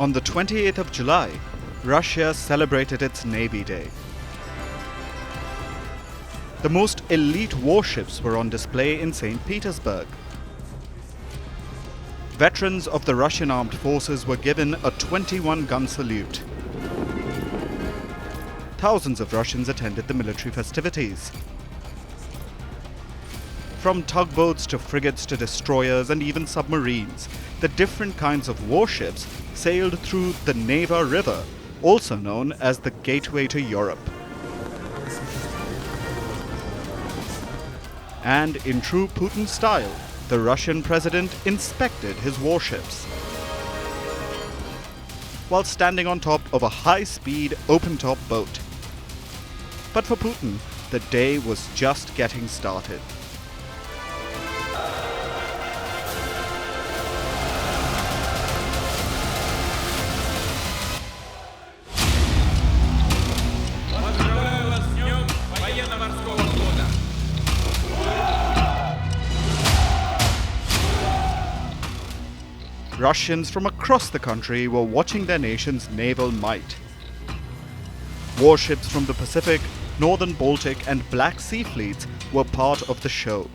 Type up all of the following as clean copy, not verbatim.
On the 28th of July, Russia celebrated its Navy Day. The most elite warships were on display in St. Petersburg. Veterans of the Russian armed forces were given a 21-gun salute. Thousands of Russians attended the military festivities. From tugboats to frigates to destroyers and even submarines, the different kinds of warships sailed through the Neva River, also known as the Gateway to Europe. And in true Putin style, the Russian president inspected his warships. While standing on top of a high-speed, open-top boat. But for Putin, the day was just getting started. Russians from across the country were watching their nation's naval might. Warships from the Pacific, Northern Baltic and Black Sea fleets were part of the show.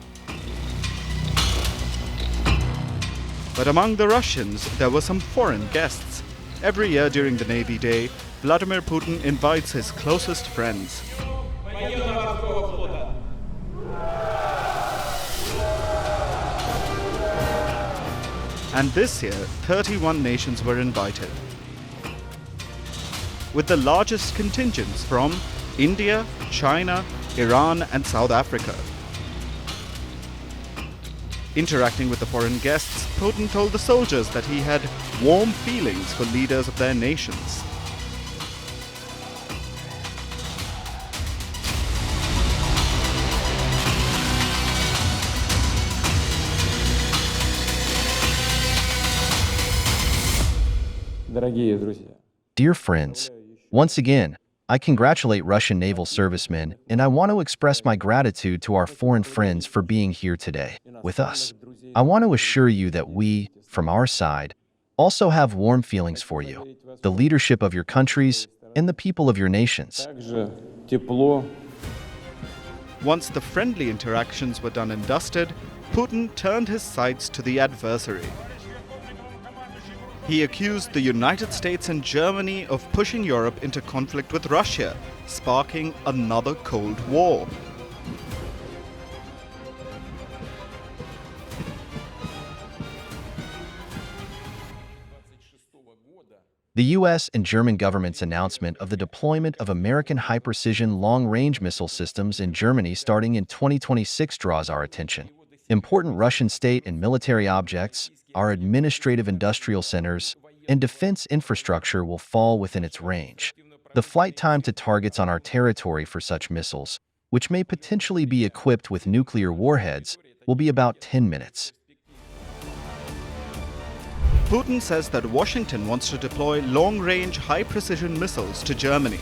But among the Russians, there were some foreign guests. Every year during the Navy Day, Vladimir Putin invites his closest friends. And this year, 31 nations were invited, with the largest contingents from India, China, Iran and South Africa. Interacting with the foreign guests, Putin told the soldiers that he had warm feelings for leaders of their nations. Dear friends, once again, I congratulate Russian naval servicemen, and I want to express my gratitude to our foreign friends for being here today with us. I want to assure you that we, from our side, also have warm feelings for you, the leadership of your countries, and the people of your nations. Once the friendly interactions were done and dusted, Putin turned his sights to the adversary. He accused the United States and Germany of pushing Europe into conflict with Russia, sparking another Cold War. The U.S. and German government's announcement of the deployment of American high-precision long-range missile systems in Germany starting in 2026 draws our attention. Important Russian state and military objects, our administrative industrial centers, and defense infrastructure will fall within its range. The flight time to targets on our territory for such missiles, which may potentially be equipped with nuclear warheads, will be about 10 minutes. Putin says that Washington wants to deploy long-range, high-precision missiles to Germany.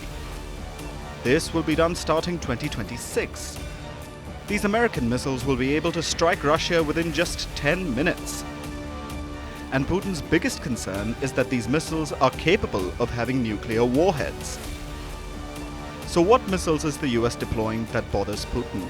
This will be done starting 2026. These American missiles will be able to strike Russia within just 10 minutes. And Putin's biggest concern is that these missiles are capable of having nuclear warheads. So what missiles is the US deploying that bothers Putin?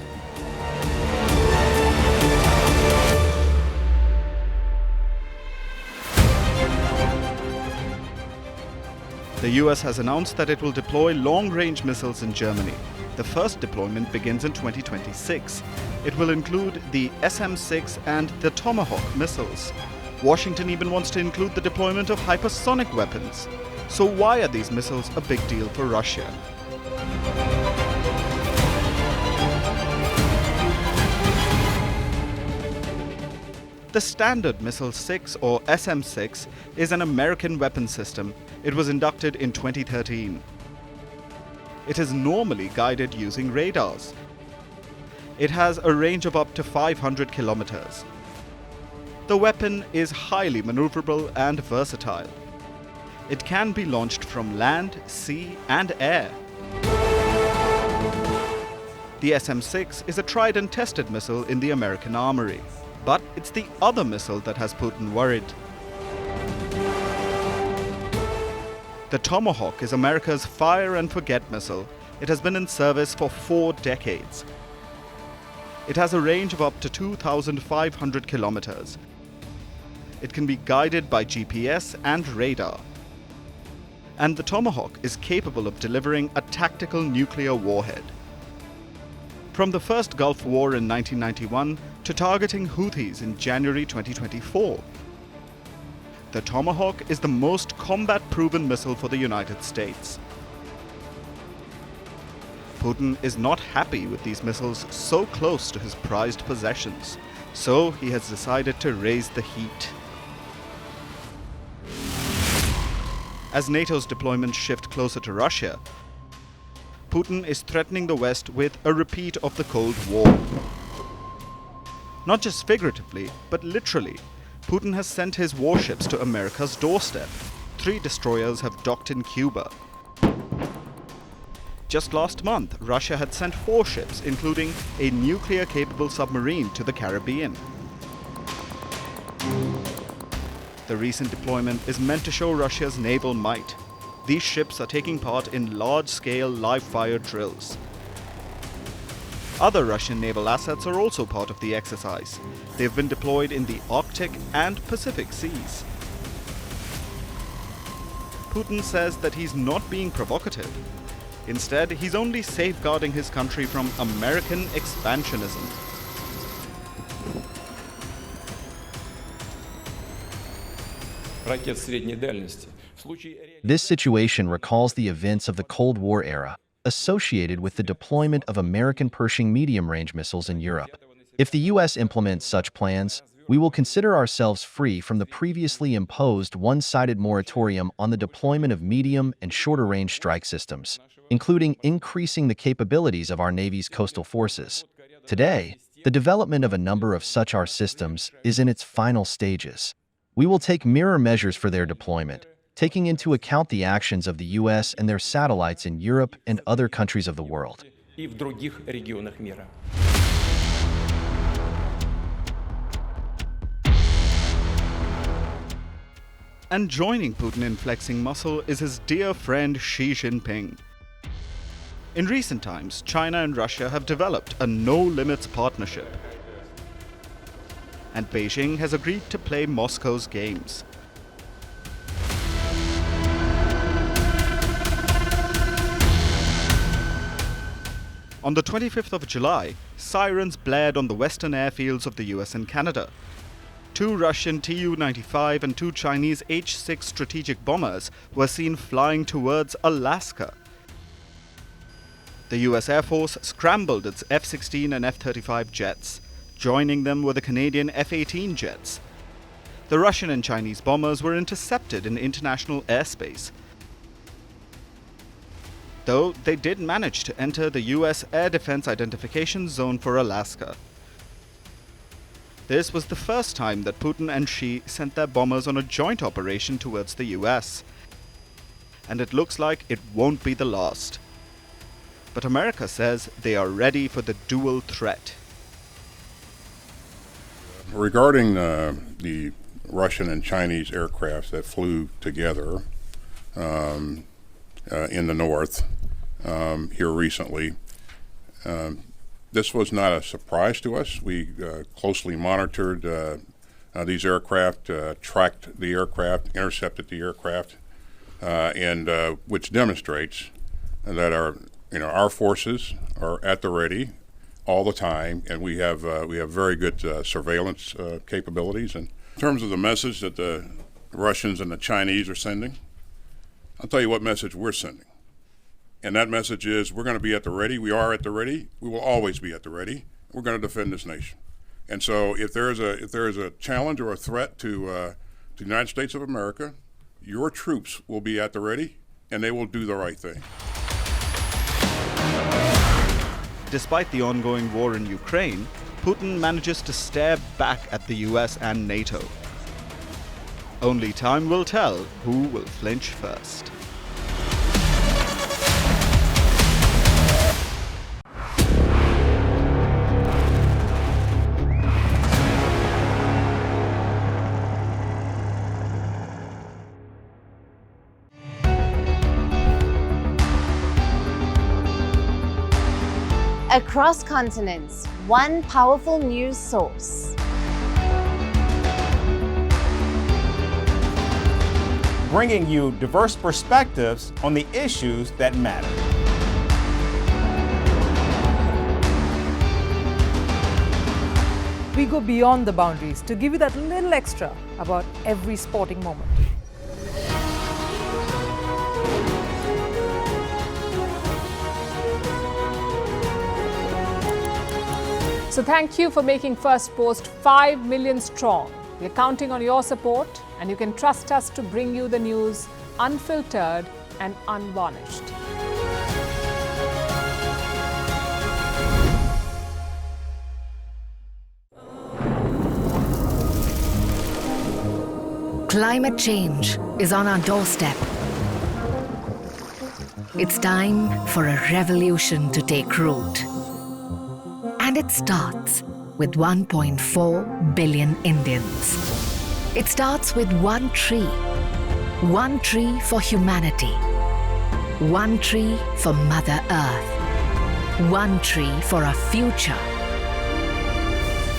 The US has announced that it will deploy long-range missiles in Germany. The first deployment begins in 2026. It will include the SM-6 and the Tomahawk missiles. Washington even wants to include the deployment of hypersonic weapons. So why are these missiles a big deal for Russia? The Standard Missile 6 or SM-6 is an American weapon system. It was inducted in 2013. It is normally guided using radars. It has a range of up to 500 kilometers. The weapon is highly maneuverable and versatile. It can be launched from land, sea, and air. The SM-6 is a tried and tested missile in the American armory. But it's the other missile that has Putin worried. The Tomahawk is America's fire and forget missile. It has been in service for 4 decades. It has a range of up to 2,500 kilometers. It can be guided by GPS and radar. And the Tomahawk is capable of delivering a tactical nuclear warhead. From the first Gulf War in 1991 to targeting Houthis in January 2024, the Tomahawk is the most combat-proven missile for the United States. Putin is not happy with these missiles so close to his prized possessions, so he has decided to raise the heat. As NATO's deployments shift closer to Russia, Putin is threatening the West with a repeat of the Cold War. Not just figuratively, but literally, Putin has sent his warships to America's doorstep. 3 destroyers have docked in Cuba. Just last month, Russia had sent 4 ships, including a nuclear-capable submarine, to the Caribbean. The recent deployment is meant to show Russia's naval might. These ships are taking part in large-scale live-fire drills. Other Russian naval assets are also part of the exercise. They've been deployed in the Arctic and Pacific seas. Putin says that he's not being provocative. Instead, he's only safeguarding his country from American expansionism. This situation recalls the events of the Cold War era, associated with the deployment of American Pershing medium-range missiles in Europe. If the U.S. implements such plans, we will consider ourselves free from the previously imposed one-sided moratorium on the deployment of medium and shorter-range strike systems, including increasing the capabilities of our Navy's coastal forces. Today, the development of a number of such our systems is in its final stages. We will take mirror measures for their deployment, taking into account the actions of the U.S. and their satellites in Europe and other countries of the world. And joining Putin in flexing muscle is his dear friend Xi Jinping. In recent times, China and Russia have developed a no-limits partnership. And Beijing has agreed to play Moscow's games. On the 25th of July, sirens blared on the western airfields of the US and Canada. 2 Russian Tu-95 and 2 Chinese H-6 strategic bombers were seen flying towards Alaska. The US Air Force scrambled its F-16 and F-35 jets. Joining them were the Canadian F-18 jets. The Russian and Chinese bombers were intercepted in international airspace, though they did manage to enter the US Air Defense Identification Zone for Alaska. This was the first time that Putin and Xi sent their bombers on a joint operation towards the US. And it looks like it won't be the last. But America says they are ready for the dual threat. Regarding the Russian and Chinese aircraft that flew together in the north here recently, this was not a surprise to us. We closely monitored these aircraft, tracked the aircraft, intercepted the aircraft, and which demonstrates that our forces are at the ready all the time, and we have very good surveillance capabilities. And in terms of the message that the Russians and the Chinese are sending, I'll tell you what message we're sending. And that message is we're going to be at the ready. We are at the ready. We will always be at the ready. We're going to defend this nation. And so if there is a challenge or a threat to the United States of America, your troops will be at the ready, and they will do the right thing. Despite the ongoing war in Ukraine, Putin manages to stare back at the US and NATO. Only time will tell who will flinch first. across continents, one powerful news source. Bringing you diverse perspectives on the issues that matter. We go beyond the boundaries to give you that little extra about every sporting moment. So thank you for making Firstpost 5 million strong. We're counting on your support, and you can trust us to bring you the news unfiltered and unvarnished. Climate change is on our doorstep. It's time for a revolution to take root. And it starts with 1.4 billion Indians. It starts with one tree for humanity, one tree for Mother Earth, one tree for our future.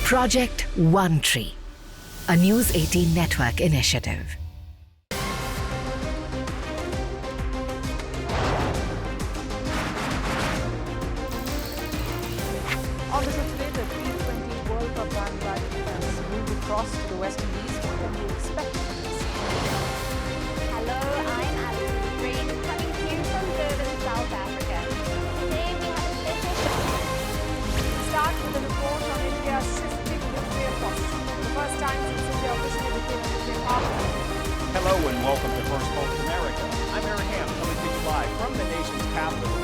Project One Tree, a News 18 network initiative. On the show today, the T20 World Cup bandwagon has moved across to the West Indies. What can we expect from this? Hello, I'm Alison Green, coming to you from Durban, South Africa. Today we have a special show. Start with a report on India's shifting nuclear posture. The first time since India officially became a nuclear power. Hello and welcome to Firstpost America. I'm Aaron Ham, coming to you live from the nation's capital,